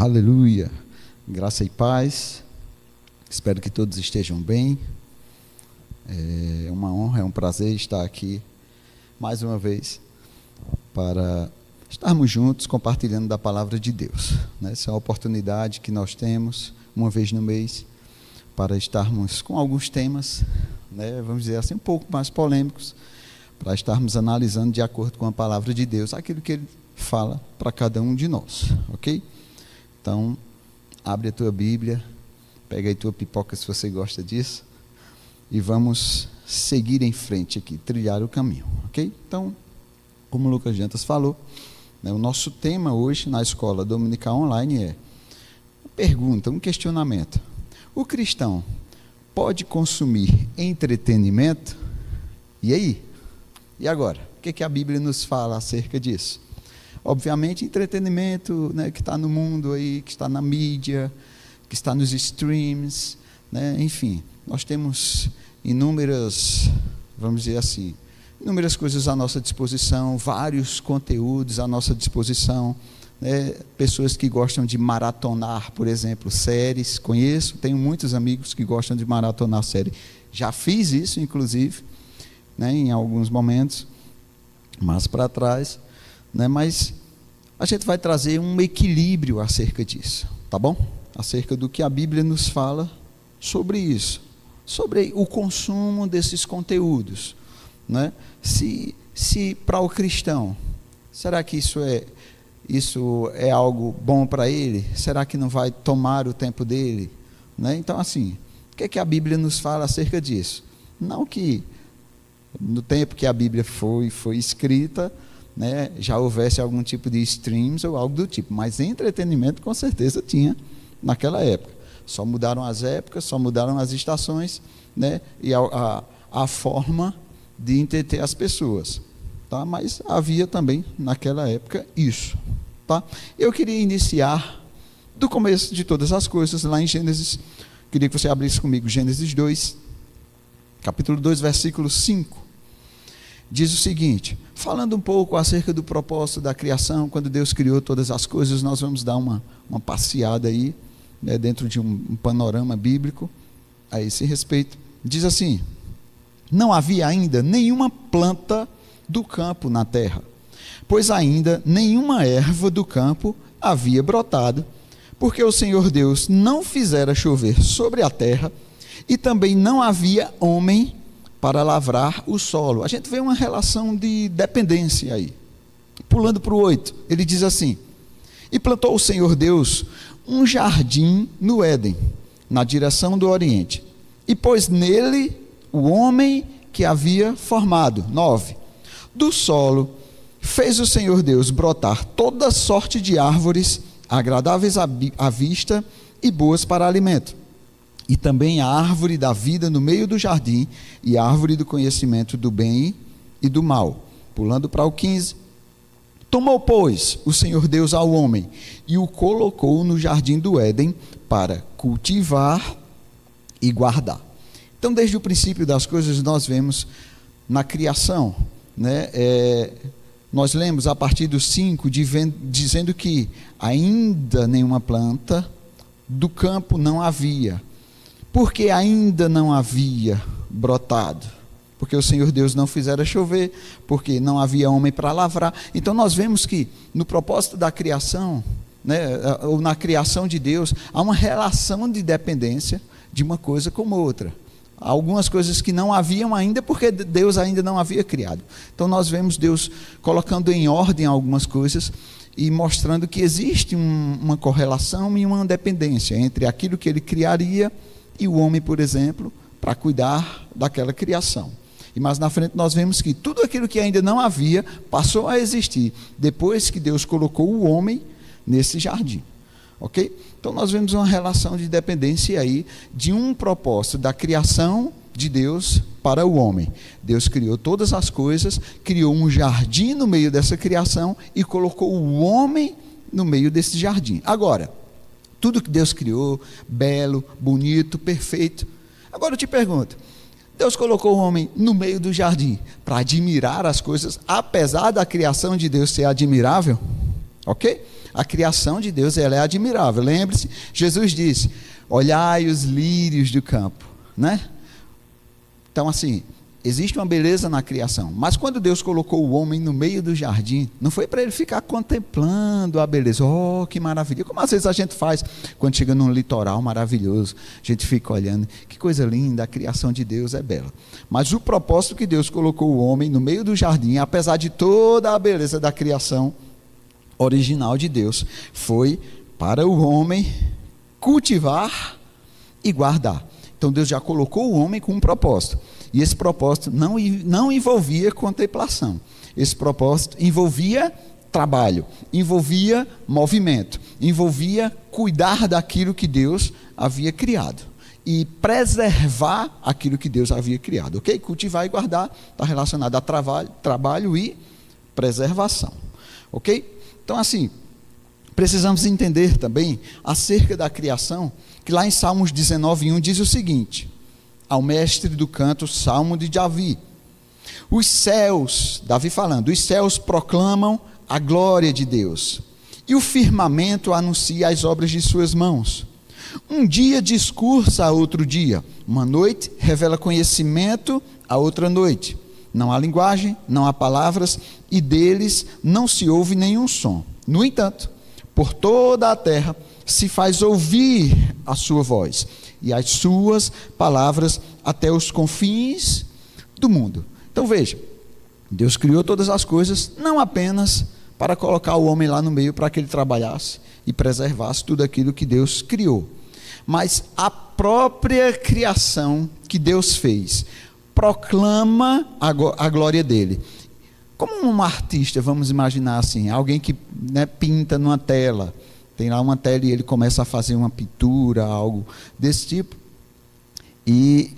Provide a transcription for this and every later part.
Aleluia, graça e paz, espero que todos estejam bem. É uma honra, é um prazer estar aqui mais uma vez para estarmos juntos compartilhando da palavra de Deus, né? Essa é a oportunidade que nós temos uma vez no mês para estarmos com alguns temas, né, vamos dizer assim, um pouco mais polêmicos, para estarmos analisando de acordo com a palavra de Deus aquilo que Ele fala para cada um de nós, ok? Então, abre a tua Bíblia, pega aí tua pipoca se você gosta disso, e vamos seguir em frente aqui, trilhar o caminho, ok? Então, como o Lucas Jantas falou, né, o nosso tema hoje na escola dominical online é uma pergunta, um questionamento. O cristão pode consumir entretenimento? E aí? E agora? O que a Bíblia nos fala acerca disso? Obviamente, entretenimento, né, que está no mundo aí, que está na mídia, que está nos streams, né, enfim, nós temos inúmeras, vamos dizer assim, inúmeras coisas à nossa disposição, vários conteúdos à nossa disposição, né, pessoas que gostam de maratonar, por exemplo, séries, conheço, tenho muitos amigos que gostam de maratonar séries, já fiz isso, inclusive, né, em alguns momentos, mais para trás, né, mas a gente vai trazer um equilíbrio acerca disso, tá bom? Acerca do que a Bíblia nos fala sobre isso, sobre o consumo desses conteúdos, né? Se para o cristão, será que isso é algo bom para ele? Será que não vai tomar o tempo dele? Né? Então, assim, o que a Bíblia nos fala acerca disso? Não que no tempo que a Bíblia foi escrita, né, já houvesse algum tipo de streams ou algo do tipo, mas entretenimento com certeza tinha naquela época. Só mudaram as épocas, só mudaram as estações, né, e a forma de entreter as pessoas, tá? Mas havia também naquela época isso, tá? Eu queria iniciar do começo de todas as coisas, lá em Gênesis, queria que você abrisse comigo Gênesis 2, capítulo 2, versículo 5, diz o seguinte, falando um pouco acerca do propósito da criação, quando Deus criou todas as coisas, nós vamos dar uma passeada aí, né, dentro de um panorama bíblico, a esse respeito, diz assim, não havia ainda nenhuma planta do campo na terra, pois ainda nenhuma erva do campo havia brotado, porque o Senhor Deus não fizera chover sobre a terra, e também não havia homem para lavrar o solo. A gente vê uma relação de dependência aí. Pulando para o 8, ele diz assim, e plantou o Senhor Deus um jardim no Éden, na direção do Oriente, e pôs nele o homem que havia formado. 9, do solo fez o Senhor Deus brotar toda sorte de árvores, agradáveis à vista e boas para alimento, e também a árvore da vida no meio do jardim, e a árvore do conhecimento do bem e do mal. Pulando para o 15, tomou, pois, o Senhor Deus ao homem, e o colocou no jardim do Éden, para cultivar e guardar. Então, desde o princípio das coisas, nós vemos na criação, né, nós lemos a partir do 5, dizendo que ainda nenhuma planta do campo não havia, porque ainda não havia brotado, porque o Senhor Deus não fizera chover, porque não havia homem para lavrar. Então nós vemos que no propósito da criação, né, ou na criação de Deus, há uma relação de dependência de uma coisa com outra. Há algumas coisas que não haviam ainda, porque Deus ainda não havia criado. Então nós vemos Deus colocando em ordem algumas coisas e mostrando que existe uma correlação e uma dependência entre aquilo que Ele criaria e o homem, por exemplo, para cuidar daquela criação. E mais na frente nós vemos que tudo aquilo que ainda não havia passou a existir depois que Deus colocou o homem nesse jardim, ok? Então nós vemos uma relação de dependência aí de um propósito da criação de Deus para o homem. Deus criou todas as coisas, criou um jardim no meio dessa criação e colocou o homem no meio desse jardim. Agora, tudo que Deus criou, belo, bonito, perfeito. Agora eu te pergunto, Deus colocou o homem no meio do jardim para admirar as coisas, apesar da criação de Deus ser admirável? ok? A criação de Deus, ela é admirável. Lembre-se, Jesus disse, olhai os lírios do campo, né? Então assim, existe uma beleza na criação, mas quando Deus colocou o homem no meio do jardim, não foi para ele ficar contemplando a beleza. Oh, que maravilha! Como às vezes a gente faz quando chega num litoral maravilhoso, a gente fica olhando, que coisa linda, a criação de Deus é bela. Mas o propósito que Deus colocou o homem no meio do jardim, apesar de toda a beleza da criação original de Deus, foi para o homem cultivar e guardar. Então Deus já colocou o homem com um propósito. E esse propósito não envolvia contemplação. Esse propósito envolvia trabalho, envolvia movimento, envolvia cuidar daquilo que Deus havia criado e preservar aquilo que Deus havia criado, ok? Cultivar e guardar está relacionado a trabalho e preservação, ok? Então assim, precisamos entender também acerca da criação, que lá em Salmos 19:1 diz o seguinte, ao mestre do canto, Salmo de Davi. Os céus, Davi falando, os céus proclamam a glória de Deus, e o firmamento anuncia as obras de suas mãos. Um dia discursa a outro dia, uma noite revela conhecimento a outra noite. Não há linguagem, não há palavras, e deles não se ouve nenhum som. No entanto, por toda a terra se faz ouvir a sua voz, e as suas palavras até os confins do mundo. Então veja, Deus criou todas as coisas, não apenas para colocar o homem lá no meio para que ele trabalhasse e preservasse tudo aquilo que Deus criou, mas a própria criação que Deus fez proclama a glória dele. Como um artista, vamos imaginar assim, alguém que, né, pinta numa tela, tem lá uma tela e ele começa a fazer uma pintura, algo desse tipo. E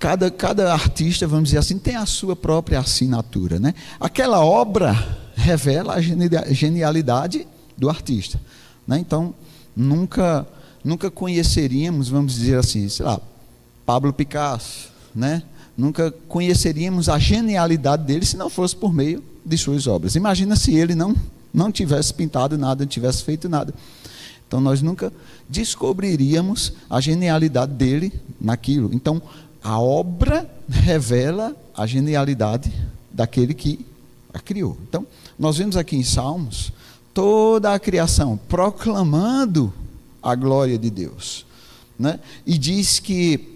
cada artista, vamos dizer assim, tem a sua própria assinatura, né? Aquela obra revela a genialidade do artista, né? Então, nunca conheceríamos, vamos dizer assim, sei lá, Pablo Picasso, né? Nunca conheceríamos a genialidade dele se não fosse por meio de suas obras. Imagina se ele não tivesse pintado nada, não tivesse feito nada. Então nós nunca descobriríamos a genialidade dele naquilo. Então a obra revela a genialidade daquele que a criou. Então nós vemos aqui em Salmos toda a criação proclamando a glória de Deus, né? E diz que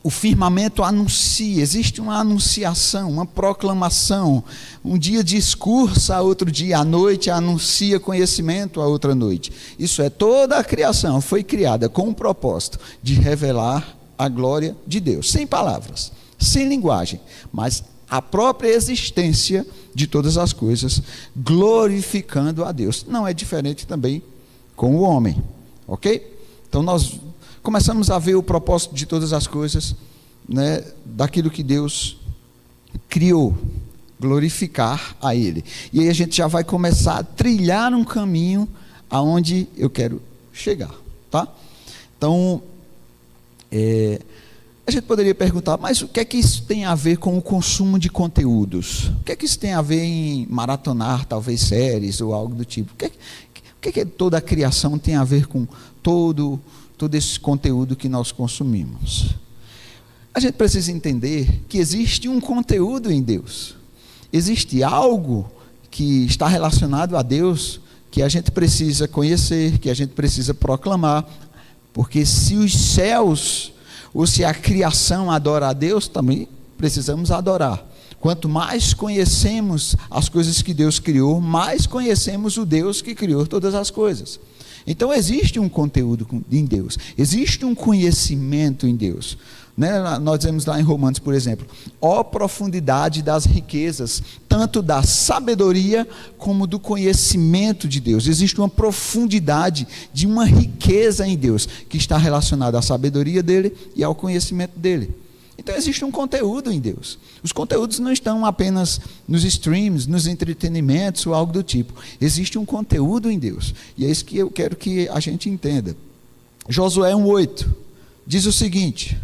o firmamento anuncia, existe uma anunciação, uma proclamação. Um dia discursa a outro dia, à noite anuncia conhecimento a outra noite. Isso é, toda a criação foi criada com o propósito de revelar a glória de Deus, sem palavras, sem linguagem, mas a própria existência de todas as coisas, glorificando a Deus. Não é diferente também com o homem, ok? Então nós começamos a ver o propósito de todas as coisas, né, daquilo que Deus criou, glorificar a Ele. E aí a gente já vai começar a trilhar um caminho aonde eu quero chegar, tá? Então, a gente poderia perguntar, mas o que é que isso tem a ver com o consumo de conteúdos? O que é que isso tem a ver em maratonar, talvez, séries ou algo do tipo? O que é que toda a criação tem a ver com todo esse conteúdo que nós consumimos? A gente precisa entender que existe um conteúdo em Deus. Existe algo que está relacionado a Deus que a gente precisa conhecer, que a gente precisa proclamar, porque se os céus ou se a criação adora a Deus, também precisamos adorar. Quanto mais conhecemos as coisas que Deus criou, mais conhecemos o Deus que criou todas as coisas. Então existe um conteúdo em Deus, existe um conhecimento em Deus, né? Nós vemos lá em Romanos, por exemplo, ó profundidade das riquezas, tanto da sabedoria como do conhecimento de Deus. Existe uma profundidade de uma riqueza em Deus, que está relacionada à sabedoria dele e ao conhecimento dele. Então existe um conteúdo em Deus. Os conteúdos não estão apenas nos streams, nos entretenimentos ou algo do tipo. Existe um conteúdo em Deus. E é isso que eu quero que a gente entenda. Josué 1:8 diz o seguinte: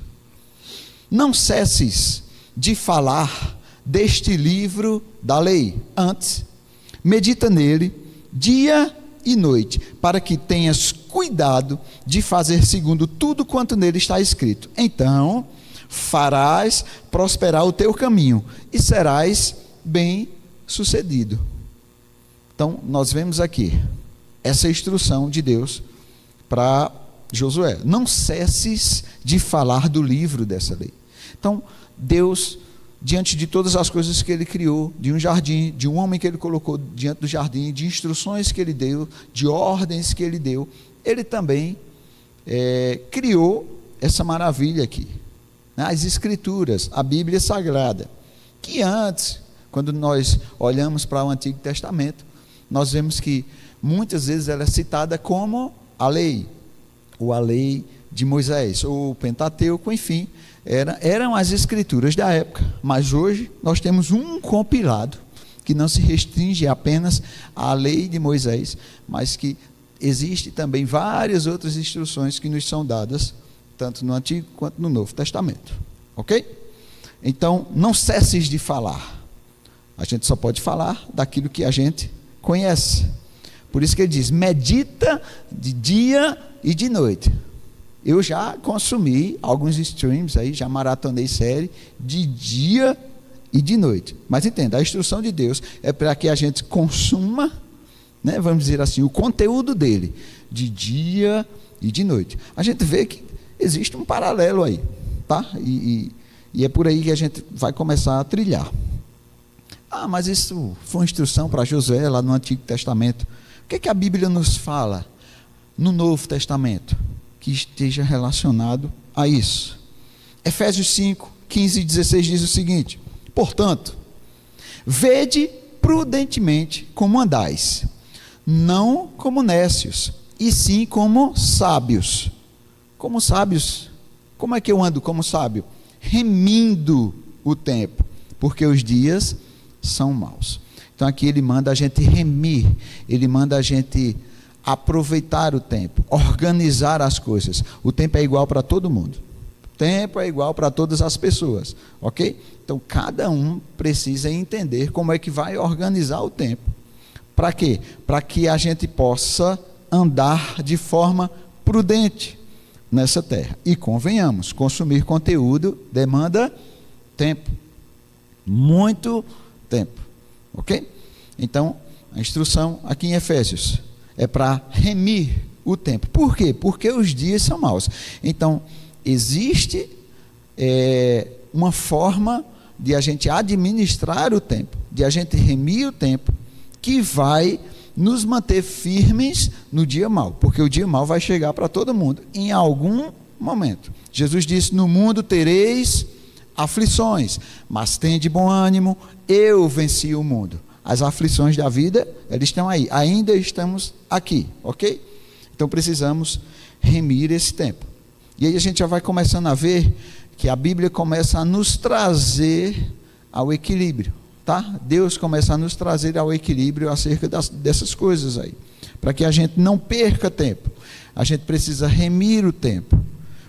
não cesses de falar deste livro da lei. Antes, medita nele dia e noite, para que tenhas cuidado de fazer segundo tudo quanto nele está escrito. Então farás prosperar o teu caminho e serás bem-sucedido. Então, nós vemos aqui essa instrução de Deus para Josué: não cesses de falar do livro dessa lei. Então, Deus, diante de todas as coisas que ele criou, de um jardim, de um homem que ele colocou diante do jardim, de instruções que ele deu, de ordens que ele deu, ele também criou essa maravilha aqui, né? As Escrituras, a Bíblia Sagrada, que antes, quando nós olhamos para o Antigo Testamento, nós vemos que muitas vezes ela é citada como a lei, ou a lei de Moisés, ou o Pentateuco, enfim, eram as escrituras da época. Mas hoje nós temos um compilado que não se restringe apenas à lei de Moisés, mas que existe também várias outras instruções que nos são dadas, tanto no Antigo quanto no Novo Testamento, ok? Então, não cesses de falar. A gente só pode falar daquilo que a gente conhece. Por isso que ele diz: medita de dia e de noite. Eu já consumi alguns streams aí, já maratonei série de dia e de noite. Mas entenda, a instrução de Deus é para que a gente consuma, né, vamos dizer assim, o conteúdo dele de dia e de noite. A gente vê que existe um paralelo aí, tá? E é por aí que a gente vai começar a trilhar. Ah, mas isso foi uma instrução para Josué lá no Antigo Testamento. O que é que a Bíblia nos fala no Novo Testamento que esteja relacionado a isso? Efésios 5, 15 e 16 diz o seguinte: portanto, vede prudentemente como andais, não como nécios, e sim como sábios. Como sábios? Como é que eu ando como sábio? Remindo o tempo, porque os dias são maus. Então aqui ele manda a gente remir, ele manda a gente aproveitar o tempo, organizar as coisas. O tempo é igual para todo mundo, o tempo é igual para todas as pessoas, ok? Então cada um precisa entender como é que vai organizar o tempo. Para quê? Para que a gente possa andar de forma prudente nessa terra. E convenhamos, consumir conteúdo demanda tempo, muito tempo, ok? Então, a instrução aqui em Efésios é para remir o tempo. Por quê? Porque os dias são maus. Então, existe uma forma de a gente administrar o tempo, de a gente remir o tempo, que vai nos manter firmes no dia mau, porque o dia mau vai chegar para todo mundo em algum momento. Jesus disse: no mundo tereis aflições, mas tende bom ânimo, eu venci o mundo. As aflições da vida, elas estão aí, ainda estamos aqui, ok? Então precisamos remir esse tempo. E aí a gente já vai começando a ver que a Bíblia começa a nos trazer ao equilíbrio, tá? Deus começa a nos trazer ao equilíbrio acerca dessas coisas aí, para que a gente não perca tempo. A gente precisa remir o tempo.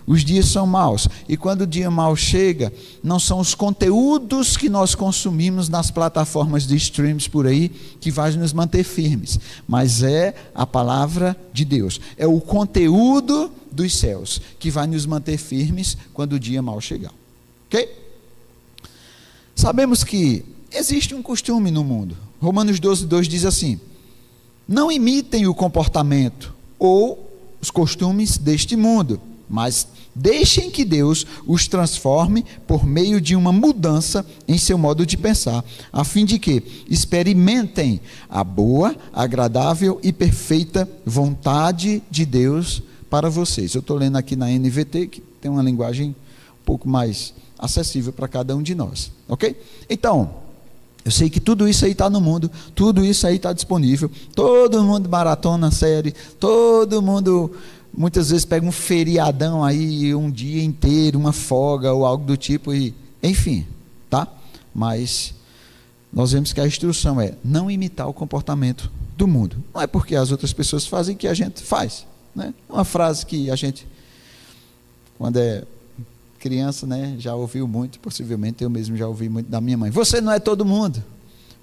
Os dias são maus, e quando o dia mau chega, não são os conteúdos que nós consumimos nas plataformas de streams por aí que vai nos manter firmes, mas é a palavra de Deus, é o conteúdo dos céus que vai nos manter firmes quando o dia mau chegar, ok? Sabemos que existe um costume no mundo. Romanos 12:2 diz assim: não imitem o comportamento ou os costumes deste mundo, mas deixem que Deus os transforme por meio de uma mudança em seu modo de pensar, a fim de que experimentem a boa, agradável e perfeita vontade de Deus para vocês. Eu estou lendo aqui na NVT, que tem uma linguagem um pouco mais acessível para cada um de nós, ok? Então, eu sei que tudo isso aí está no mundo, tudo isso aí está disponível, todo mundo maratona a série, todo mundo muitas vezes pega um feriadão aí, um dia inteiro, uma folga ou algo do tipo, e enfim, tá? Mas nós vemos que a instrução é não imitar o comportamento do mundo. Não é porque as outras pessoas fazem que a gente faz, né? Uma frase que a gente, quando é criança, né, já ouviu muito, possivelmente eu mesmo já ouvi muito da minha mãe: você não é todo mundo.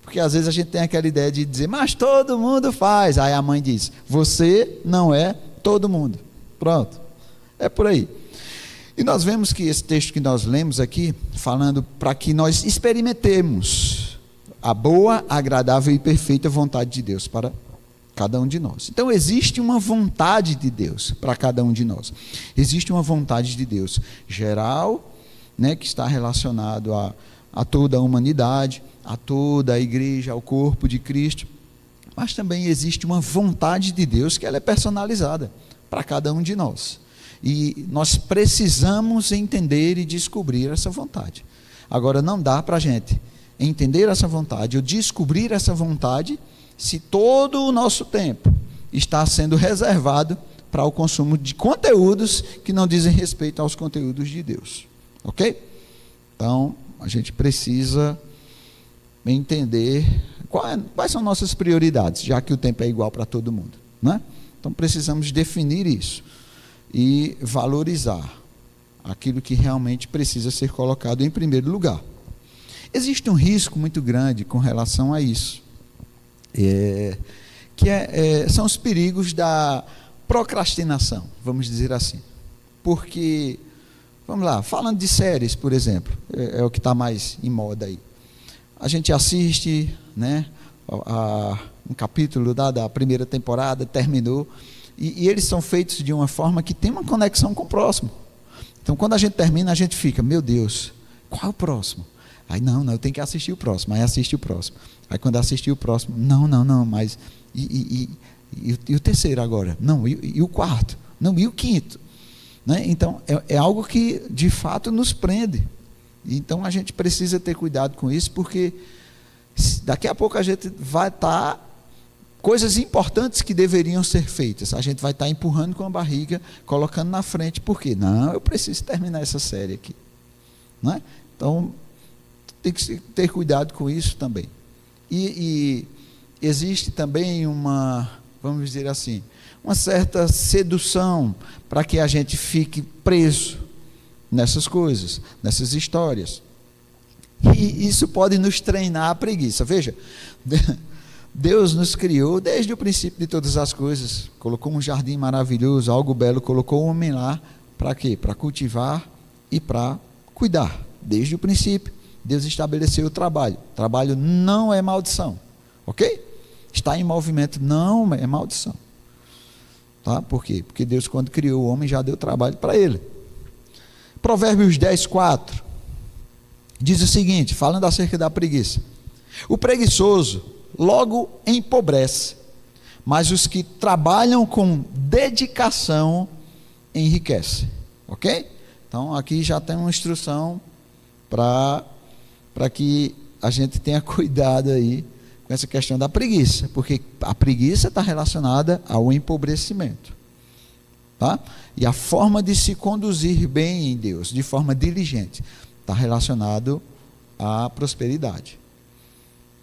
Por Porque às vezes a gente tem aquela ideia de dizer, mas todo mundo faz. Aí a mãe diz, você não é todo mundo. Pronto, é por aí. E nós vemos que esse texto que nós lemos aqui, falando para que nós experimentemos a boa, agradável e perfeita vontade de Deus para cada um de nós. Então existe uma vontade de Deus para cada um de nós. Existe uma vontade de Deus geral, né, que está relacionado a toda a humanidade, a toda a igreja, ao corpo de Cristo. Mas também existe uma vontade de Deus que ela é personalizada para cada um de nós. E nós precisamos entender e descobrir essa vontade. Agora, não dá para a gente entender essa vontade ou descobrir essa vontade se todo o nosso tempo está sendo reservado para o consumo de conteúdos que não dizem respeito aos conteúdos de Deus. Ok? Então, a gente precisa entender quais são nossas prioridades, já que o tempo é igual para todo mundo, né? Então, precisamos definir isso e valorizar aquilo que realmente precisa ser colocado em primeiro lugar. Existe um risco muito grande com relação a isso, são os perigos da procrastinação, vamos dizer assim. Porque, vamos lá, falando de séries, por exemplo, é o que está mais em moda aí. A gente assiste, né, um capítulo da primeira temporada, terminou, e eles são feitos de uma forma que tem uma conexão com o próximo. Então, quando a gente termina, a gente fica, meu Deus, qual é o próximo? Aí, não, eu tenho que assistir o próximo. Aí assiste o próximo. Aí quando assistir o próximo, não, mas e o terceiro agora? Não, e o quarto? Não, e o quinto? Né? Então, é algo que de fato nos prende. Então a gente precisa ter cuidado com isso, porque daqui a pouco a gente vai estar coisas importantes que deveriam ser feitas, a gente vai estar empurrando com a barriga, colocando na frente. Por quê? Não, eu preciso terminar essa série aqui, não é? Então tem que ter cuidado com isso também. E existe também vamos dizer assim, uma certa sedução para que a gente fique preso nessas coisas, nessas histórias. E isso pode nos treinar a preguiça. Veja, Deus nos criou desde o princípio de todas as coisas, colocou um jardim maravilhoso, algo belo, colocou o homem lá, para quê? Para cultivar e para cuidar. Desde o princípio, Deus estabeleceu o trabalho. Trabalho não é maldição, ok? Estar em movimento não é maldição. Tá? Por quê? Porque Deus, quando criou o homem, já deu trabalho para ele. Provérbios 10:4 diz o seguinte, falando acerca da preguiça: o preguiçoso logo empobrece, mas os que trabalham com dedicação enriquecem. Ok? Então aqui já tem uma instrução para que a gente tenha cuidado aí com essa questão da preguiça, porque a preguiça está relacionada ao empobrecimento, tá? E a forma de se conduzir bem em Deus, de forma diligente, está relacionado à prosperidade,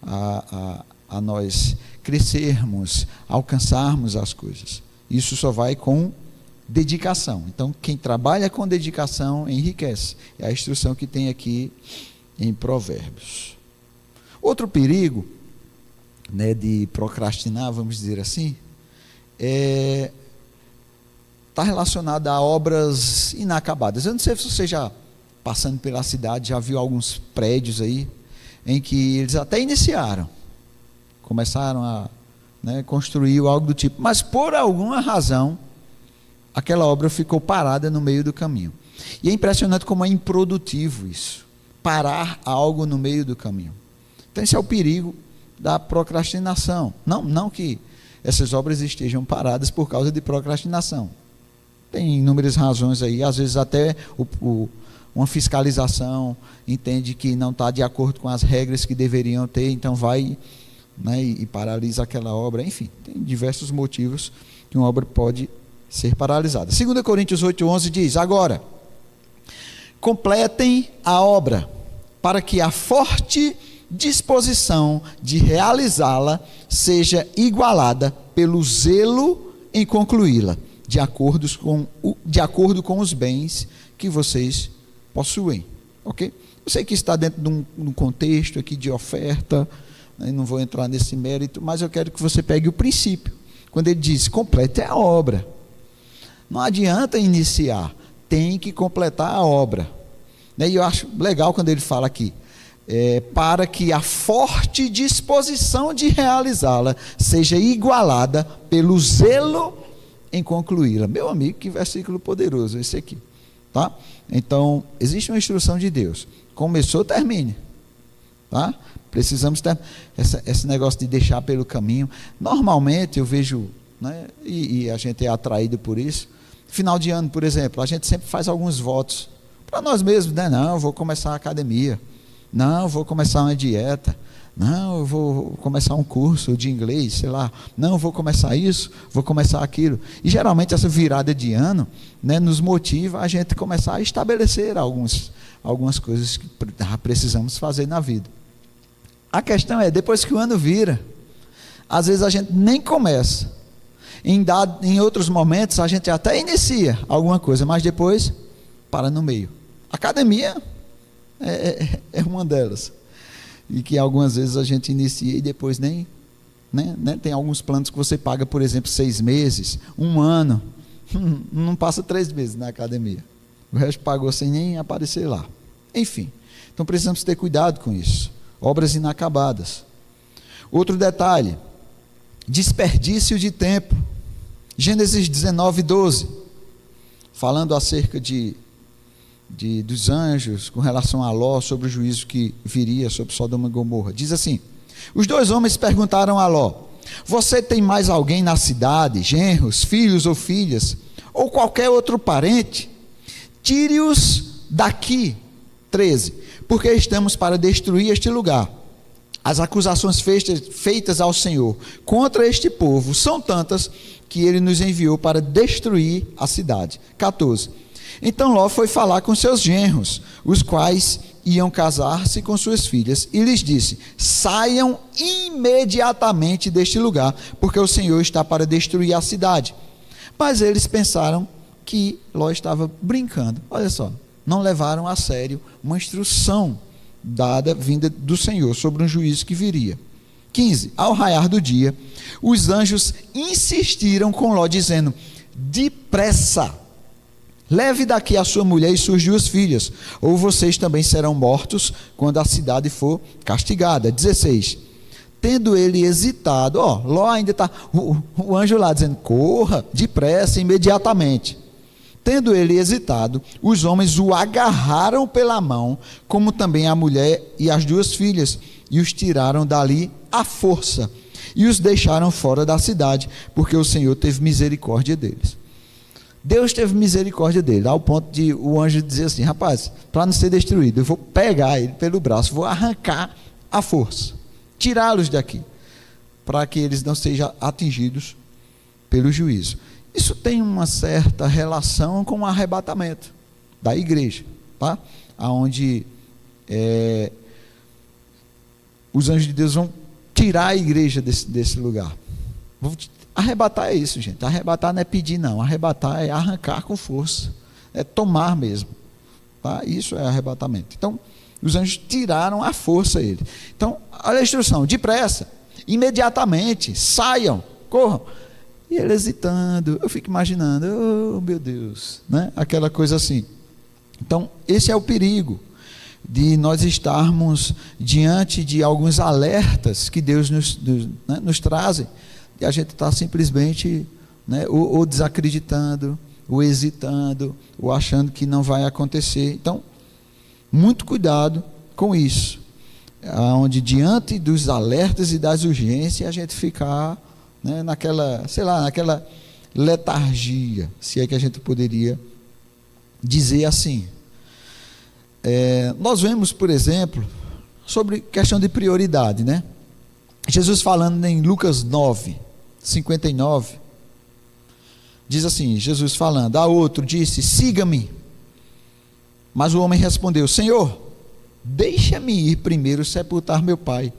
a nós crescermos, alcançarmos as coisas. Isso só vai com dedicação. Então, quem trabalha com dedicação enriquece. É a instrução que tem aqui em Provérbios. Outro perigo, né, de procrastinar, vamos dizer assim, está relacionado a obras inacabadas. Eu não sei se você já, passando pela cidade, já viu alguns prédios aí, em que eles até iniciaram, começaram a, né, construir algo do tipo, mas por alguma razão, aquela obra ficou parada no meio do caminho. E é impressionante como é improdutivo isso, parar algo no meio do caminho. Então esse é o perigo da procrastinação. Não que essas obras estejam paradas por causa de procrastinação. Tem inúmeras razões aí, às vezes até uma fiscalização entende que não está de acordo com as regras que deveriam ter, então vai, né, e paralisa aquela obra. Enfim, tem diversos motivos que uma obra pode ser paralisada. 2 Coríntios 8:11 diz: agora, completem a obra, para que a forte disposição de realizá-la seja igualada pelo zelo em concluí-la, de acordo com os bens que vocês possuem. Ok? Eu sei que está dentro de um contexto aqui de oferta, Eu não vou entrar nesse mérito, mas eu quero que você pegue o princípio. Quando ele diz, complete a obra. Não adianta iniciar, tem que completar a obra. E eu acho legal quando ele fala aqui, para que a forte disposição de realizá-la seja igualada pelo zelo em concluí-la. Meu amigo, que versículo poderoso esse aqui. Tá? Então, existe uma instrução de Deus. Começou, termine. Tá? Precisamos ter esse negócio de deixar pelo caminho. Normalmente eu vejo, né, e a gente é atraído por isso. Final de ano, por exemplo, a gente sempre faz alguns votos para nós mesmos, né? Não, eu vou começar a academia. Não, eu vou começar uma dieta. Não, eu vou começar um curso de inglês, sei lá. Não, eu vou começar isso, vou começar aquilo. E geralmente essa virada de ano, né, nos motiva a gente começar a estabelecer algumas coisas que precisamos fazer na vida. A questão é, depois que o ano vira, às vezes a gente nem começa. Em outros momentos a gente até inicia alguma coisa, mas depois para no meio. Academia é uma delas. E que algumas vezes a gente inicia e depois nem tem alguns planos que você paga, por exemplo, 6 meses, 1 ano, não passa 3 meses na academia. O resto pagou sem nem aparecer lá. Enfim, então precisamos ter cuidado com isso. Obras inacabadas. Outro detalhe, desperdício de tempo. Gênesis 19, 12, falando acerca dos anjos, com relação a Ló, sobre o juízo que viria sobre Sodoma e Gomorra. Diz assim, os 2 homens perguntaram a Ló, você tem mais alguém na cidade, genros, filhos ou filhas, ou qualquer outro parente? Tire-os daqui. 13, porque estamos para destruir este lugar. As acusações feitas ao Senhor contra este povo são tantas que ele nos enviou para destruir a cidade. 14. Então Ló foi falar com seus genros, os quais iam casar-se com suas filhas, e lhes disse, saiam imediatamente deste lugar, porque o Senhor está para destruir a cidade. Mas eles pensaram que Ló estava brincando. Olha só, não levaram a sério uma instrução vinda do Senhor sobre um juízo que viria. 15. Ao raiar do dia, os anjos insistiram com Ló, dizendo, depressa, leve daqui a sua mulher e suas 2 filhas, ou vocês também serão mortos quando a cidade for castigada. 16. Tendo ele hesitado, Ló ainda está, o anjo lá dizendo, corra, depressa, imediatamente. Tendo ele hesitado, os homens o agarraram pela mão, como também a mulher e as 2 filhas, e os tiraram dali à força, e os deixaram fora da cidade, porque o Senhor teve misericórdia deles. Deus teve misericórdia dele, ao ponto de o anjo dizer assim, rapaz, para não ser destruído, eu vou pegar ele pelo braço, vou arrancar à força, tirá-los daqui, para que eles não sejam atingidos pelo juízo. Isso tem uma certa relação com o arrebatamento da igreja, tá? Onde os anjos de Deus vão tirar a igreja desse lugar. Arrebatar é isso, gente. Arrebatar não é pedir, não. Arrebatar é arrancar com força, é tomar mesmo, tá? Isso é arrebatamento. Então, os anjos tiraram à força ele. Então, olha a instrução, depressa, imediatamente, saiam, corram. E ele hesitando, eu fico imaginando, oh meu Deus, né? Aquela coisa assim. Então, esse é o perigo de nós estarmos diante de alguns alertas que Deus nos traz, e a gente está simplesmente, né, ou desacreditando, ou hesitando, ou achando que não vai acontecer. Então, muito cuidado com isso, onde diante dos alertas e das urgências a gente ficar, né, naquela letargia, se é que a gente poderia dizer assim. Nós vemos, por exemplo, sobre questão de prioridade, né? Jesus falando em Lucas 9, 59, diz assim, Jesus falando, a outro disse, siga-me. Mas o homem respondeu, Senhor, deixa-me ir primeiro sepultar meu pai.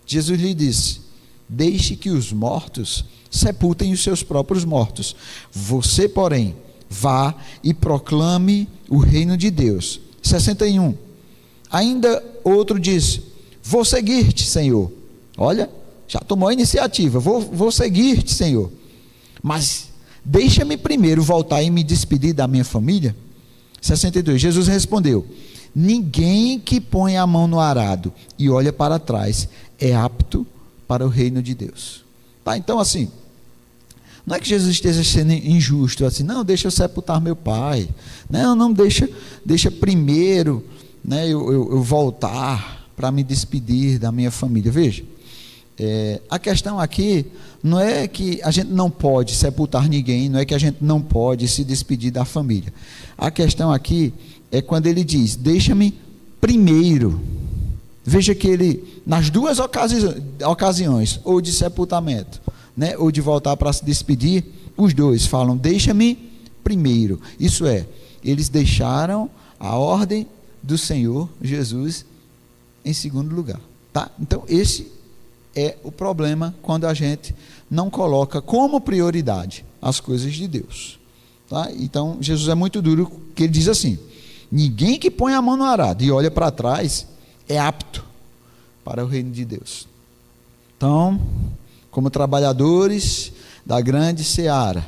Jesus lhe disse, deixe que os mortos sepultem os seus próprios mortos. Você, porém, vá e proclame o reino de Deus. 61. Ainda outro disse, vou seguir-te, Senhor, Olha, já tomou a iniciativa, vou seguir-te, Senhor, mas deixa-me primeiro voltar e me despedir da minha família. 62, Jesus respondeu: ninguém que põe a mão no arado e olha para trás é apto para o reino de Deus. Tá, então assim, não é que Jesus esteja sendo injusto, assim, não, deixa eu sepultar meu pai, não, deixa primeiro, né, eu voltar para me despedir da minha família. Veja, a questão aqui não é que a gente não pode sepultar ninguém, não é que a gente não pode se despedir da família. A questão aqui é quando ele diz: deixa-me primeiro. Veja que ele, nas duas ocasiões, ou de sepultamento, né, ou de voltar para se despedir, os dois falam: deixa-me primeiro. Isso é, eles deixaram a ordem do Senhor Jesus em segundo lugar. Tá? Então esse é o problema quando a gente não coloca como prioridade as coisas de Deus. Tá? Então Jesus é muito duro, que ele diz assim: ninguém que põe a mão no arado e olha para trás é apto para o reino de Deus. Então, como trabalhadores da grande seara,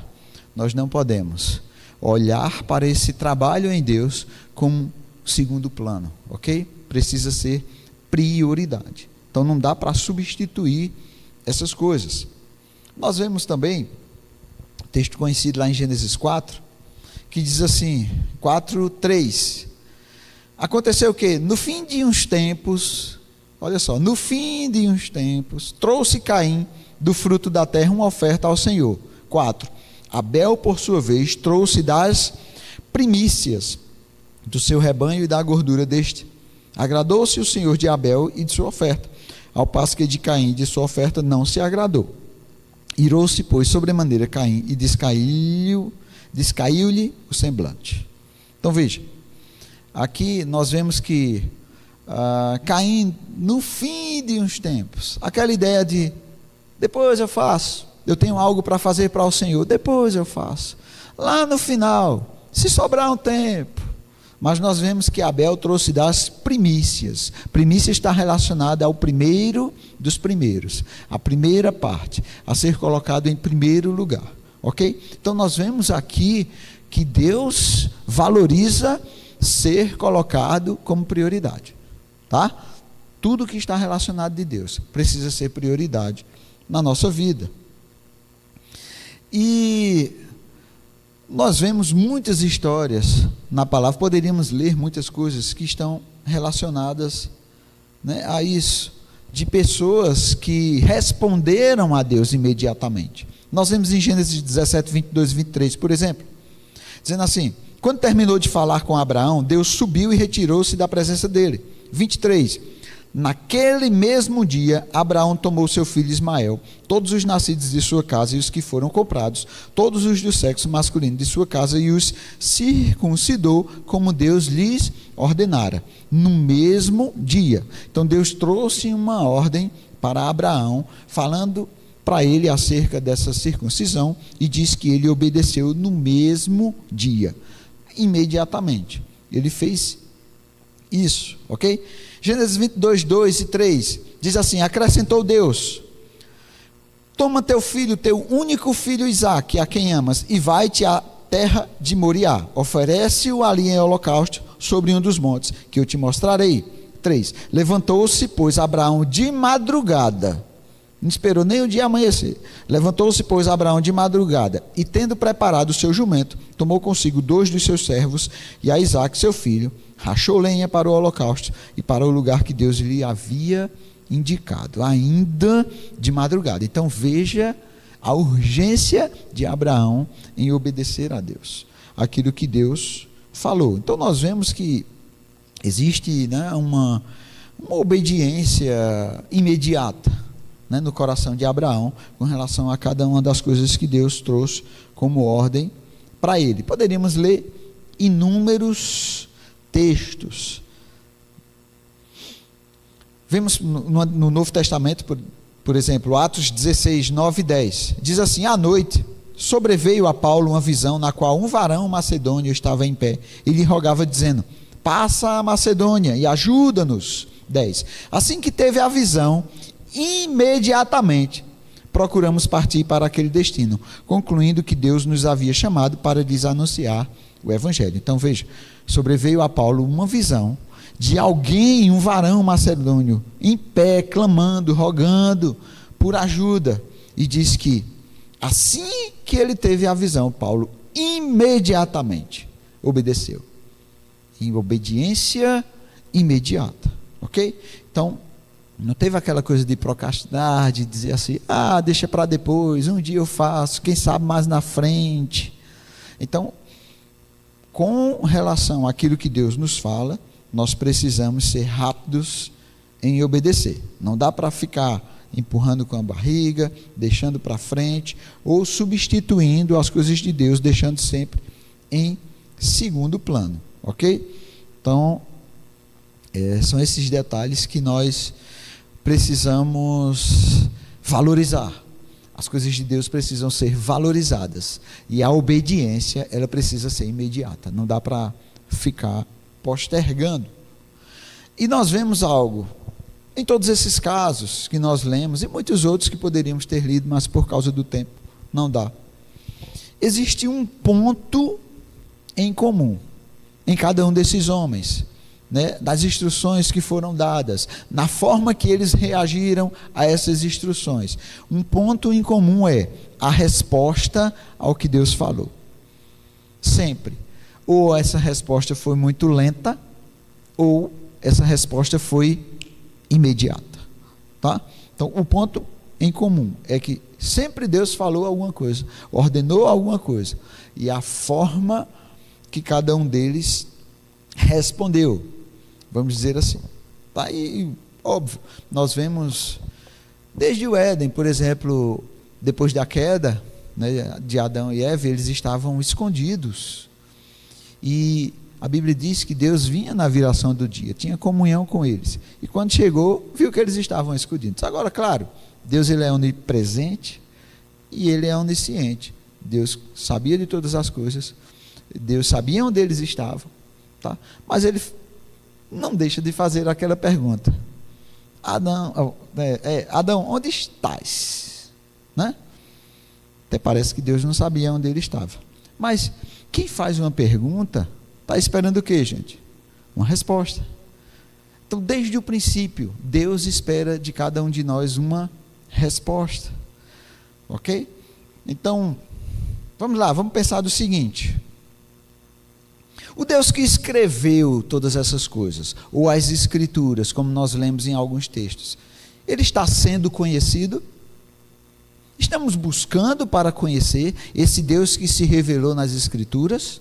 nós não podemos olhar para esse trabalho em Deus como segundo plano, ok? Precisa ser prioridade. Então não dá para substituir essas coisas. Nós vemos também texto conhecido lá em Gênesis 4, que diz assim, 4:3. Aconteceu o quê? No fim de uns tempos, olha só, no fim de uns tempos, trouxe Caim do fruto da terra uma oferta ao Senhor. 4. Abel, por sua vez, trouxe das primícias do seu rebanho e da gordura deste. Agradou-se o Senhor de Abel e de sua oferta, ao passo que de Caim e de sua oferta não se agradou. Irou-se, pois, sobremaneira Caim e descaiu-lhe o semblante. Então veja, aqui nós vemos que Caim, no fim de uns tempos, aquela ideia de depois eu faço, eu tenho algo para fazer para o Senhor, depois eu faço, lá no final, se sobrar um tempo. Mas nós vemos que Abel trouxe das primícias. Primícia está relacionada ao primeiro dos primeiros, a primeira parte, a ser colocado em primeiro lugar, ok? Então nós vemos aqui que Deus valoriza ser colocado como prioridade, tá? Tudo que está relacionado de Deus precisa ser prioridade na nossa vida. E nós vemos muitas histórias na palavra, poderíamos ler muitas coisas que estão relacionadas, né, a isso, de pessoas que responderam a Deus imediatamente. Nós vemos em Gênesis 17, 22 e 23, por exemplo, dizendo assim: quando terminou de falar com Abraão, Deus subiu e retirou-se da presença dele. 23. Naquele mesmo dia, Abraão tomou seu filho Ismael, todos os nascidos de sua casa e os que foram comprados, todos os do sexo masculino de sua casa, e os circuncidou como Deus lhes ordenara, no mesmo dia. Então Deus trouxe uma ordem para Abraão, falando para ele acerca dessa circuncisão, e diz que ele obedeceu no mesmo dia, imediatamente. Ele fez isso, ok? Gênesis 22, 2 e 3, diz assim: acrescentou Deus: toma teu filho, teu único filho Isaque, a quem amas, e vai-te à terra de Moriá, oferece-o ali em holocausto sobre um dos montes, que eu te mostrarei. 3, levantou-se, pois, Abraão de madrugada, não esperou nem o dia amanhecer, levantou-se, pois, Abraão de madrugada, e tendo preparado o seu jumento, tomou consigo 2 dos seus servos, e a Isaque seu filho, rachou lenha para o holocausto e para o lugar que Deus lhe havia indicado, ainda de madrugada. Então veja a urgência de Abraão em obedecer a Deus, aquilo que Deus falou. Então nós vemos que existe, né, uma obediência imediata, né, no coração de Abraão, com relação a cada uma das coisas que Deus trouxe como ordem para ele. Poderíamos ler inúmeros textos. Vemos no Novo Testamento, por exemplo, Atos 16, 9 e 10. Diz assim: à noite sobreveio a Paulo uma visão, na qual um varão macedônio estava em pé, e lhe rogava, dizendo: passa a Macedônia e ajuda-nos. 10. Assim que teve a visão, imediatamente procuramos partir para aquele destino, concluindo que Deus nos havia chamado para lhes anunciar o Evangelho. Então veja, sobreveio a Paulo uma visão de alguém, um varão macedônio, em pé, clamando, rogando por ajuda, e diz que assim que ele teve a visão, Paulo imediatamente obedeceu, em obediência imediata, ok? Então, não teve aquela coisa de procrastinar, de dizer assim, deixa para depois, um dia eu faço, quem sabe mais na frente. Então, com relação àquilo que Deus nos fala, nós precisamos ser rápidos em obedecer. Não dá para ficar empurrando com a barriga, deixando para frente, ou substituindo as coisas de Deus, deixando sempre em segundo plano, ok? Então, são esses detalhes que nós precisamos valorizar. As coisas de Deus precisam ser valorizadas, e a obediência, ela precisa ser imediata, não dá para ficar postergando. E nós vemos algo em todos esses casos que nós lemos, e muitos outros que poderíamos ter lido, mas por causa do tempo não dá. Existe um ponto em comum em cada um desses homens, né, das instruções que foram dadas, na forma que eles reagiram a essas instruções. Um ponto em comum é a resposta ao que Deus falou. Sempre. Ou essa resposta foi muito lenta, ou essa resposta foi imediata. Tá? Então, o ponto em comum é que sempre Deus falou alguma coisa, ordenou alguma coisa, e a forma que cada um deles respondeu, vamos dizer assim, tá? E óbvio, nós vemos desde o Éden, por exemplo, depois da queda, né, de Adão e Eva, eles estavam escondidos, e a Bíblia diz que Deus vinha na viração do dia, tinha comunhão com eles, e quando chegou, viu que eles estavam escondidos. Agora, claro, Deus, ele é onipresente e ele é onisciente. Deus sabia de todas as coisas, Deus sabia onde eles estavam, tá? Mas ele não deixa de fazer aquela pergunta: Adão, onde estás? Né? Até parece que Deus não sabia onde ele estava. Mas quem faz uma pergunta está esperando o quê, gente? Uma resposta. Então, desde o princípio, Deus espera de cada um de nós uma resposta. Ok? Então, vamos lá, vamos pensar do seguinte: o Deus que escreveu todas essas coisas, ou as escrituras, como nós lemos em alguns textos, ele está sendo conhecido? Estamos buscando para conhecer esse Deus que se revelou nas escrituras?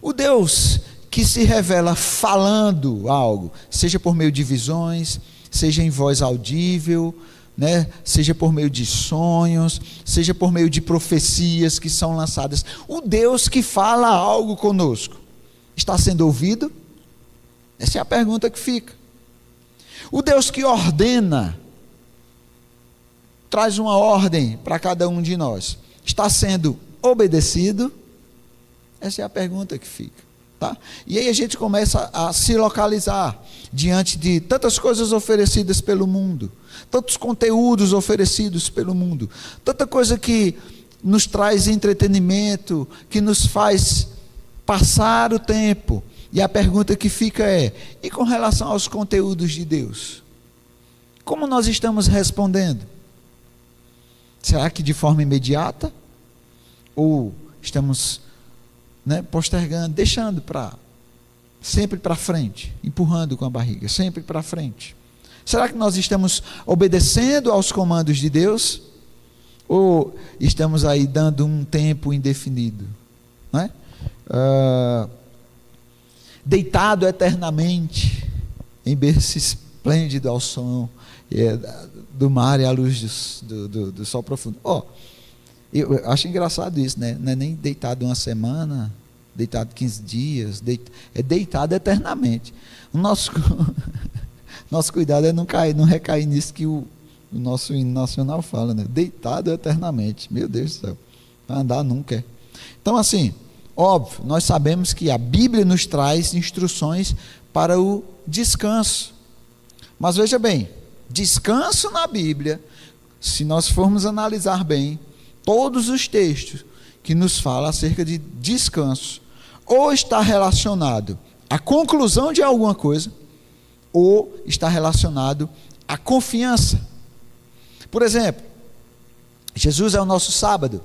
O Deus que se revela falando algo, seja por meio de visões, seja em voz audível, né? Seja por meio de sonhos, seja por meio de profecias que são lançadas, o Deus que fala algo conosco, está sendo ouvido? Essa é a pergunta que fica. O Deus que ordena, traz uma ordem para cada um de nós, está sendo obedecido? Essa é a pergunta que fica, tá? E aí a gente começa a se localizar diante de tantas coisas oferecidas pelo mundo, tantos conteúdos oferecidos pelo mundo, tanta coisa que nos traz entretenimento, que nos faz passar o tempo. E a pergunta que fica é: e com relação aos conteúdos de Deus? Como nós estamos respondendo? Será que de forma imediata? Ou estamos, né, postergando, deixando sempre para frente, empurrando com a barriga, sempre para frente? Será que nós estamos obedecendo aos comandos de Deus? Ou estamos aí dando um tempo indefinido, né? Deitado eternamente em berço esplêndido ao som do mar e à luz do sol profundo. Eu acho engraçado isso, né? Não é nem deitado uma semana, deitado 15 dias, é deitado eternamente. O nosso cuidado é não recair nisso que o nosso hino nacional fala, né? Deitado eternamente. Meu Deus do céu, para andar nunca. Então, assim, óbvio, nós sabemos que a Bíblia nos traz instruções para o descanso. Mas veja bem, descanso na Bíblia, se nós formos analisar bem, todos os textos que nos falam acerca de descanso, ou está relacionado à conclusão de alguma coisa, ou está relacionado à confiança. Por exemplo, Jesus é o nosso sábado,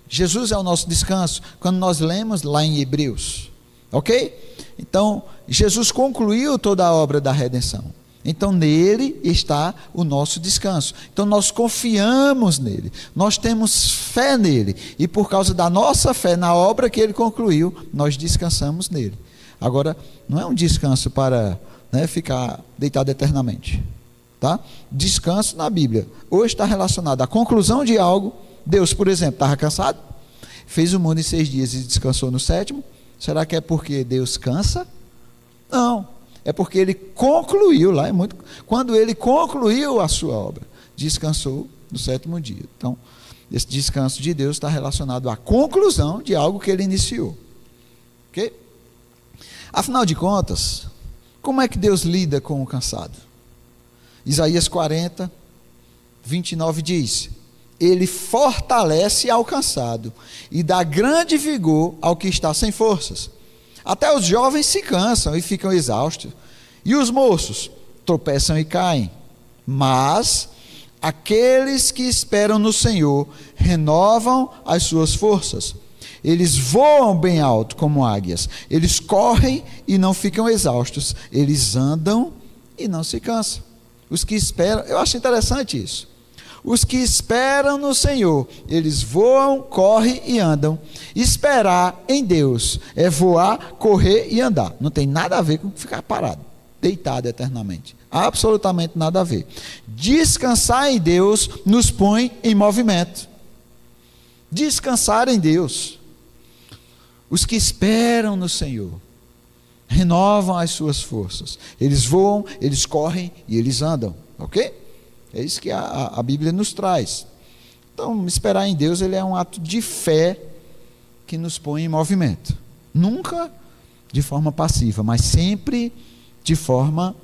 Jesus é o nosso descanso, quando nós lemos lá em Hebreus, ok? Então, Jesus concluiu toda a obra da redenção, então nele está o nosso descanso, então nós confiamos nele, nós temos fé nele, e por causa da nossa fé na obra que ele concluiu, nós descansamos nele. Agora, não é um descanso para ficar deitado eternamente, tá? Descanso na Bíblia, ou está relacionado à conclusão de algo. Deus, por exemplo, estava cansado, fez o mundo em 6 dias e descansou no 7º, será que é porque Deus cansa? Não, é porque ele concluiu, quando ele concluiu a sua obra, descansou no 7º dia. Então, esse descanso de Deus está relacionado à conclusão de algo que ele iniciou, ok? Afinal de contas, como é que Deus lida com o cansado? Isaías 40, 29 diz: ele fortalece ao cansado e dá grande vigor ao que está sem forças. Até os jovens se cansam e ficam exaustos, e os moços tropeçam e caem. Mas aqueles que esperam no Senhor renovam as suas forças. Eles voam bem alto como águias, eles correm e não ficam exaustos, eles andam e não se cansam. Os que esperam, eu acho interessante isso. Os que esperam no Senhor, eles voam, correm e andam. Esperar em Deus é voar, correr e andar. Não tem nada a ver com ficar parado, deitado eternamente. Absolutamente nada a ver. Descansar em Deus nos põe em movimento. Descansar em Deus. Os que esperam no Senhor renovam as suas forças. Eles voam, eles correm e eles andam. Ok? É isso que a Bíblia nos traz. Então, esperar em Deus, ele é um ato de fé que nos põe em movimento. Nunca de forma passiva, mas sempre de forma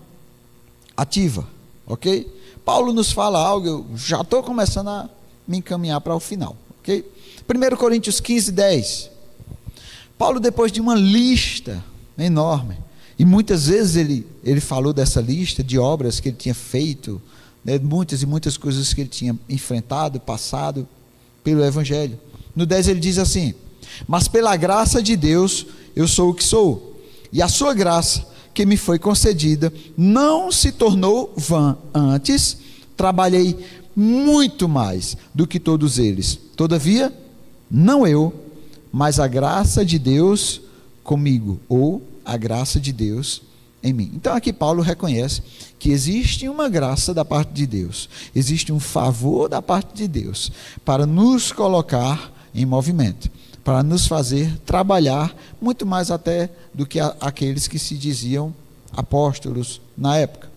ativa. Ok? Paulo nos fala algo, eu já estou começando a me encaminhar para o final. Ok? 1 Coríntios 15, 10. Paulo, depois de uma lista enorme, e muitas vezes ele falou dessa lista de obras que ele tinha feito, muitas e muitas coisas que ele tinha enfrentado, passado pelo Evangelho. No 10 ele diz assim: mas pela graça de Deus eu sou o que sou, e a sua graça que me foi concedida não se tornou vã. Antes trabalhei muito mais do que todos eles, todavia não eu, mas a graça de Deus comigo, ou a graça de Deus em mim. Então aqui Paulo reconhece que existe uma graça da parte de Deus, existe um favor da parte de Deus para nos colocar em movimento, para nos fazer trabalhar muito mais até do que aqueles que se diziam apóstolos na época.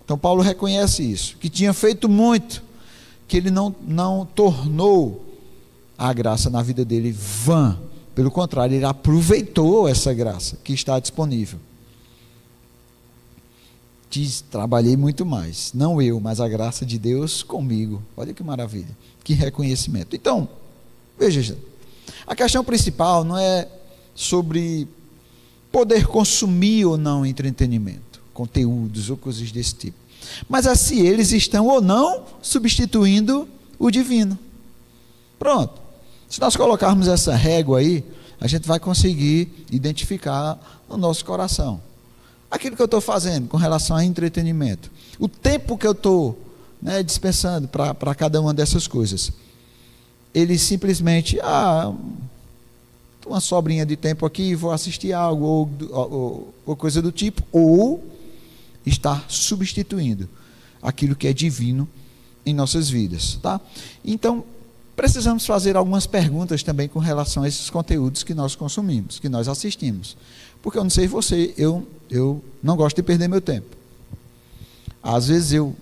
Então Paulo reconhece isso, que tinha feito muito, que ele não tornou a graça na vida dele vã, pelo contrário, ele aproveitou essa graça que está disponível. Diz: trabalhei muito mais, não eu, mas a graça de Deus comigo. Olha que maravilha, que reconhecimento. Então, veja, a questão principal não é sobre poder consumir ou não entretenimento, conteúdos ou coisas desse tipo, mas é se eles estão ou não substituindo o divino. Pronto. Se nós colocarmos essa régua aí, a gente vai conseguir identificar no nosso coração aquilo que eu estou fazendo com relação a entretenimento, o tempo que eu estou dispensando para cada uma dessas coisas. Ele simplesmente, uma sobrinha de tempo aqui, vou assistir algo, ou coisa do tipo, ou está substituindo aquilo que é divino em nossas vidas, tá? Então, precisamos fazer algumas perguntas também com relação a esses conteúdos que nós consumimos, que nós assistimos. Porque eu não sei você, eu não gosto de perder meu tempo. Às vezes eu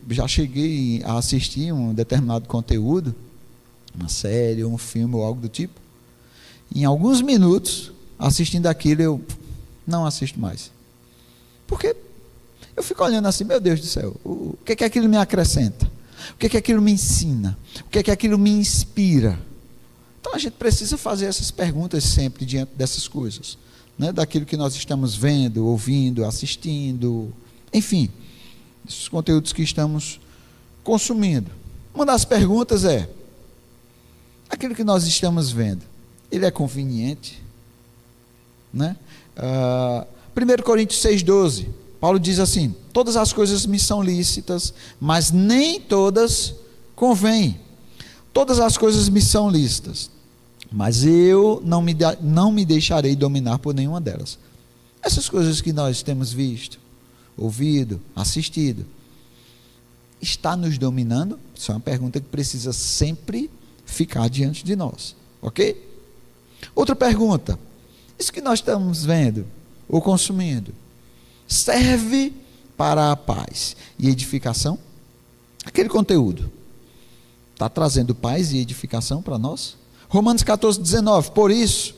já cheguei a assistir um determinado conteúdo, uma série, um filme ou algo do tipo, em alguns minutos, assistindo aquilo, eu não assisto mais. Porque Eu fico olhando assim, meu Deus do céu, o que é que aquilo me acrescenta? O que é que aquilo me ensina? O que é que aquilo me inspira? Então a gente precisa fazer essas perguntas sempre diante dessas coisas, né? Daquilo que nós estamos vendo, ouvindo, assistindo, enfim, esses conteúdos que estamos consumindo. Uma das perguntas é: aquilo que nós estamos vendo, ele é conveniente? Né? 1 Coríntios 6,12, Paulo diz assim: todas as coisas me são lícitas, mas nem todas convêm. Todas as coisas me são lícitas, mas eu não me deixarei dominar por nenhuma delas. Essas coisas que nós temos visto, ouvido, assistido, está nos dominando? Isso é uma pergunta que precisa sempre ficar diante de nós, ok? Outra pergunta: isso que nós estamos vendo ou consumindo serve para a paz e edificação? Aquele conteúdo está trazendo paz e edificação para nós? Romanos 14,19, por isso,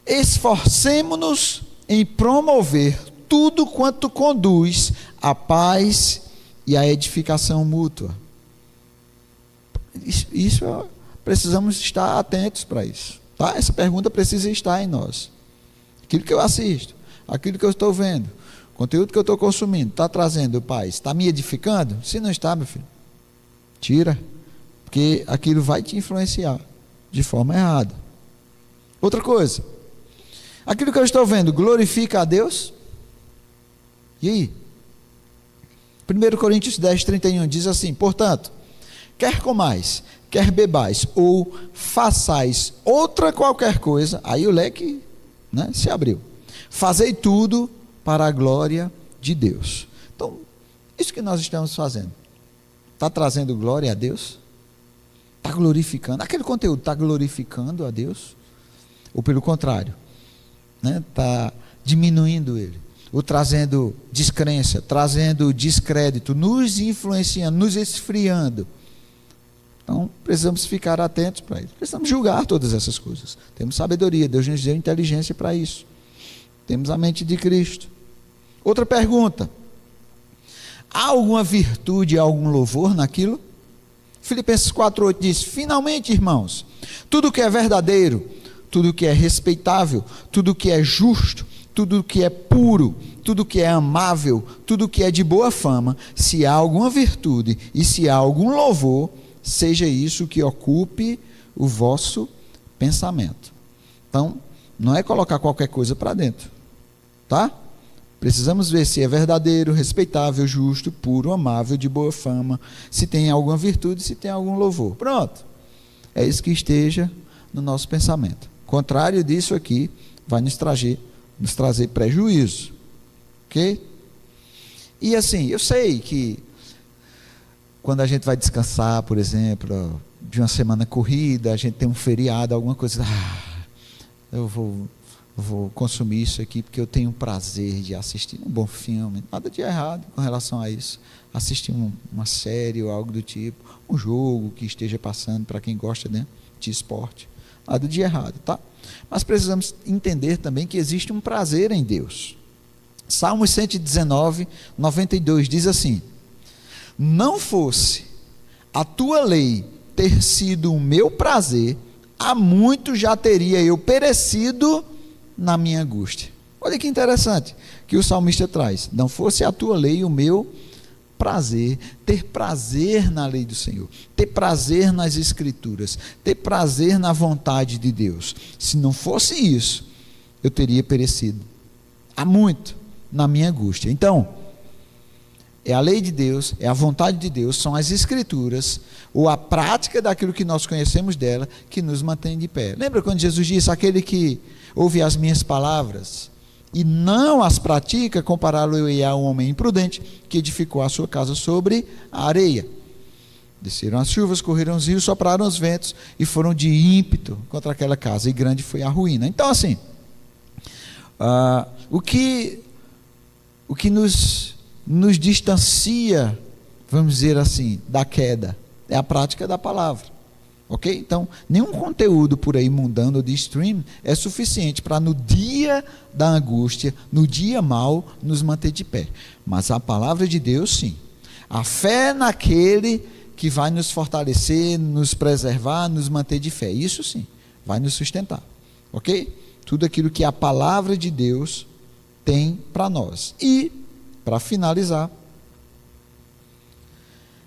esforcemo-nos em promover tudo quanto conduz à paz e à edificação mútua. Isso precisamos estar atentos para isso, tá? Essa pergunta precisa estar em nós. Aquilo que eu assisto, aquilo que eu estou vendo, o conteúdo que eu estou consumindo, está trazendo paz, está me edificando? Se não está, meu filho, tira, porque aquilo vai te influenciar de forma errada. Outra coisa: aquilo que eu estou vendo glorifica a Deus? E aí? 1 Coríntios 10:31 diz assim: portanto, quer comais, quer bebais, ou façais outra qualquer coisa, aí o leque, né, se abriu. Fazei tudo para a glória de Deus. Então, isso que nós estamos fazendo, está trazendo glória a Deus? Está glorificando? Aquele conteúdo está glorificando a Deus? Ou pelo contrário, né, está diminuindo Ele? Ou trazendo descrença, trazendo descrédito, nos influenciando, nos esfriando? Então, precisamos ficar atentos para isso. Precisamos julgar todas essas coisas. Temos sabedoria, Deus nos deu inteligência para isso. Temos a mente de Cristo. Outra pergunta: há alguma virtude, algum louvor naquilo? Filipenses 4,8 diz: finalmente, irmãos, tudo que é verdadeiro, tudo que é respeitável, tudo que é justo, tudo que é puro, tudo que é amável, tudo que é de boa fama, se há alguma virtude e se há algum louvor, seja isso que ocupe o vosso pensamento. Então, não é colocar qualquer coisa para dentro, tá? Precisamos ver se é verdadeiro, respeitável, justo, puro, amável, de boa fama, se tem alguma virtude, se tem algum louvor. Pronto. É isso que esteja no nosso pensamento. Contrário disso aqui, vai nos trazer prejuízo. Ok? E assim, eu sei que quando a gente vai descansar, por exemplo, de uma semana corrida, a gente tem um feriado, alguma coisa, eu vou consumir isso aqui porque eu tenho prazer de assistir um bom filme. Nada de errado com relação a isso. Assistir uma série ou algo do tipo, um jogo que esteja passando para quem gosta, né, de esporte. Nada de errado, tá? Mas precisamos entender também que existe um prazer em Deus. Salmos 119, 92 diz assim: não fosse a tua lei ter sido o meu prazer, há muito já teria eu perecido na minha angústia. Olha que interessante que o salmista traz: não fosse a tua lei o meu prazer, ter prazer na lei do Senhor, ter prazer nas escrituras, ter prazer na vontade de Deus. Se não fosse isso, eu teria perecido há muito na minha angústia. Então, é a lei de Deus, é a vontade de Deus, são as escrituras, ou a prática daquilo que nós conhecemos dela, que nos mantém de pé. Lembra quando Jesus disse: aquele que ouve as minhas palavras e não as pratica, compará-lo-ei a um homem imprudente que edificou a sua casa sobre a areia. Desceram as chuvas, correram os rios, sopraram os ventos e foram de ímpeto contra aquela casa, e grande foi a ruína. Então, assim, o que nos distancia, vamos dizer assim, da queda, é a prática da palavra. Ok? Então, nenhum conteúdo por aí mundano de stream é suficiente para no dia da angústia, no dia mau, nos manter de pé. Mas a palavra de Deus, sim. A fé naquele que vai nos fortalecer, nos preservar, nos manter de fé. Isso sim, vai nos sustentar. Ok? Tudo aquilo que a palavra de Deus tem para nós. E, para finalizar,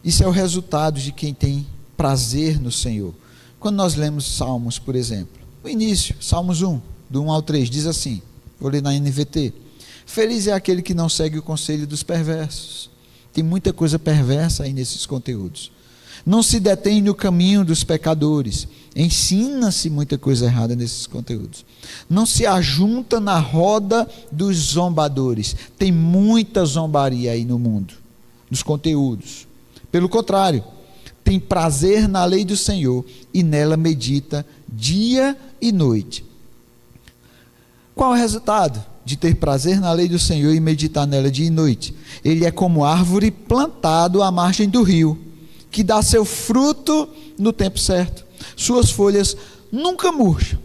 isso é o resultado de quem tem prazer no Senhor. Quando nós lemos Salmos, por exemplo, o início, Salmos 1, do 1 ao 3, diz assim, vou ler na NVT: feliz é aquele que não segue o conselho dos perversos. Tem muita coisa perversa aí nesses conteúdos. Não se detém no caminho dos pecadores. Ensina-se muita coisa errada nesses conteúdos. Não se ajunta na roda dos zombadores. Tem muita zombaria aí no mundo, nos conteúdos. Pelo contrário, tem prazer na lei do Senhor e nela medita dia e noite. Qual é o resultado de ter prazer na lei do Senhor e meditar nela dia e noite? Ele é como árvore plantado à margem do rio, que dá seu fruto no tempo certo. Suas folhas nunca murcham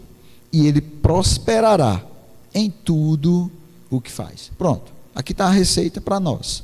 e ele prosperará em tudo o que faz. Pronto, aqui está a receita para nós,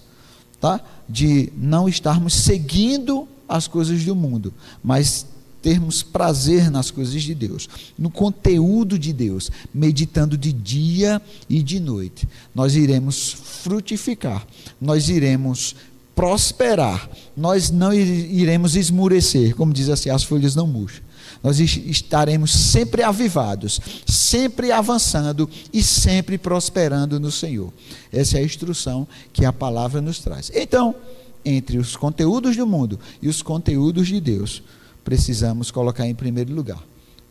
tá? De não estarmos seguindo as coisas do mundo, mas termos prazer nas coisas de Deus, no conteúdo de Deus, meditando de dia e de noite. Nós iremos frutificar, nós iremos prosperar, nós não iremos esmurecer, como diz assim, as folhas não murcham. Nós estaremos sempre avivados, sempre avançando e sempre prosperando no Senhor. Essa é a instrução que a palavra nos traz. Então, entre os conteúdos do mundo e os conteúdos de Deus, precisamos colocar em primeiro lugar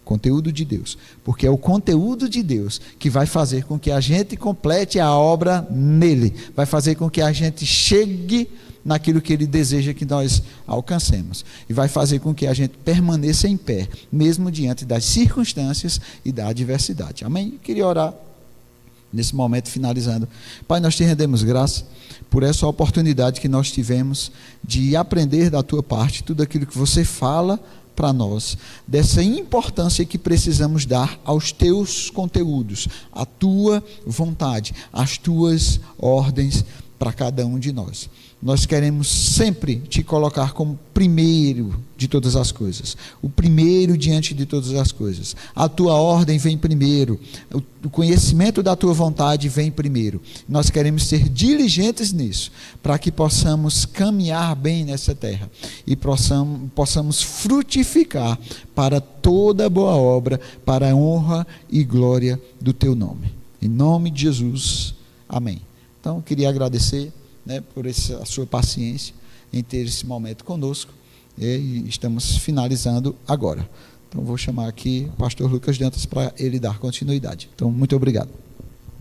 conteúdo de Deus, porque é o conteúdo de Deus que vai fazer com que a gente complete a obra nele, vai fazer com que a gente chegue naquilo que ele deseja que nós alcancemos, e vai fazer com que a gente permaneça em pé, mesmo diante das circunstâncias e da adversidade. Amém? Queria orar nesse momento, finalizando. Pai, nós te rendemos graça por essa oportunidade que nós tivemos de aprender da tua parte tudo aquilo que você fala para nós, dessa importância que precisamos dar aos teus conteúdos, à tua vontade, às tuas ordens para cada um de nós. Nós queremos sempre te colocar como primeiro de todas as coisas, o primeiro diante de todas as coisas. A tua ordem vem primeiro, o conhecimento da tua vontade vem primeiro. Nós queremos ser diligentes nisso, para que possamos caminhar bem nessa terra e possamos frutificar para toda boa obra, para a honra e glória do teu nome. Em nome de Jesus, amém. Então, eu queria agradecer, por a sua paciência em ter esse momento conosco, e estamos finalizando agora. Então vou chamar aqui o pastor Lucas Dantas para ele dar continuidade. Então, muito obrigado.